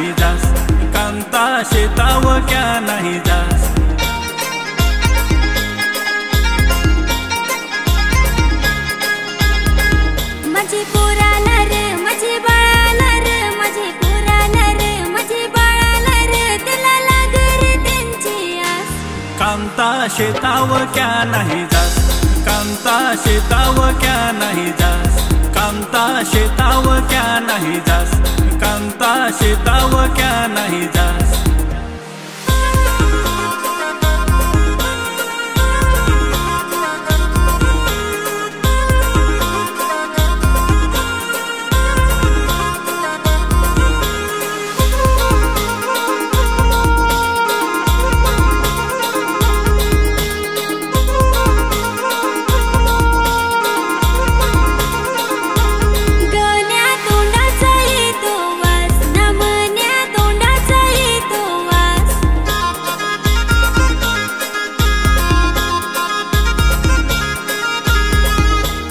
नाही जास, कांता शेताव क्या नाही जास। माझे पोराला रे माझे बाळाला रे, माझे पोराला रे माझे बाळाला रे, त्याला लाग रे त्यांची आस। कांता शेताव क्या नाही जास, कांता शेताव क्या नाही जास, कांता शेताव क्या नाही जास, कांता शेताव क्या नाही जास।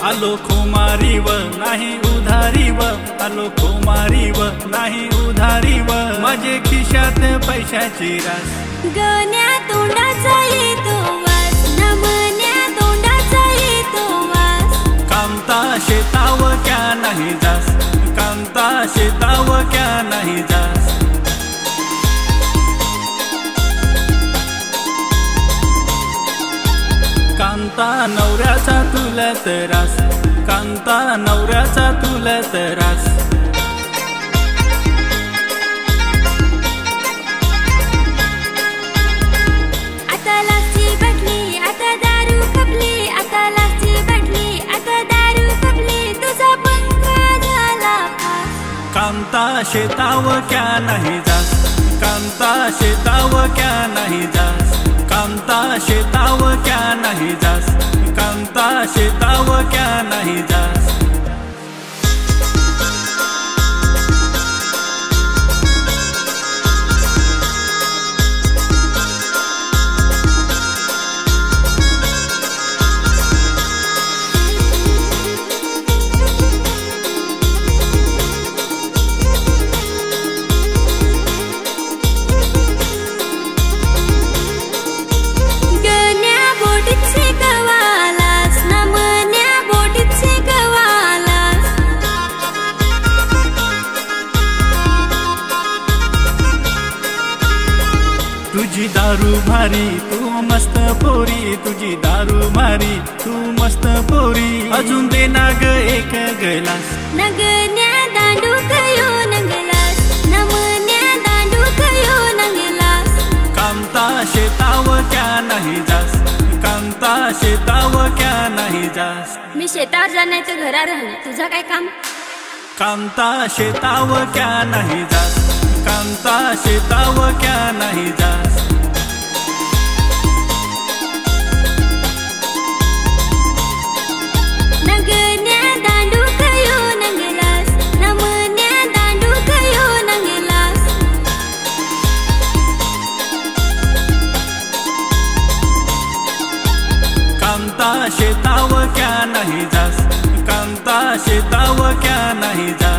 आलो खुमारी व नाही उधारी व, आलो खुमारी व नाही उधारी व, माझे खिशात पैशाची रास। गण्या तोंडाचा येतो वास, नमन्या तोंडाचा येतो वास। कांता शेताव क्या नाही जास, कांता शेताव क्या नाही जास। कांता नवऱ्याचा तुला त्रास, कांता नवऱ्याचा तुला त्रास। आता लाची बटली आता दारू खपली, आता लाची बटली आता दारू खपली, तुझा पंखा झाला फास। कांता शेताव क्या नाही जास, कांता शेताव क्या नाही जास, कांता शेताव क्या नाही जास, कांता शेताव क्या नाही जास। तुझी दारू भारी तू मस्त पोरी, तुझी दारू भारी तू मस्त पोरी, अजून दे ना ग एक गलास। नगन्या दांडू कयो नंगलास, नमन्या दांडू कयो नंगलास। कांता शेताव क्या नाही जास, कांता शेताव क्या नाही जास। मी शेतावर जाणार तर घरा राहणार, तुझा काय काम। कांता शेताव क्या नाही जास, कांता शेताव क्या नाही जास। नगन्या दांडू कयो नंगलास, नमन्या दांडू कयो नंगलास। कांता शेताव क्या नाही जास, कांता शेताव क्या नाही जास।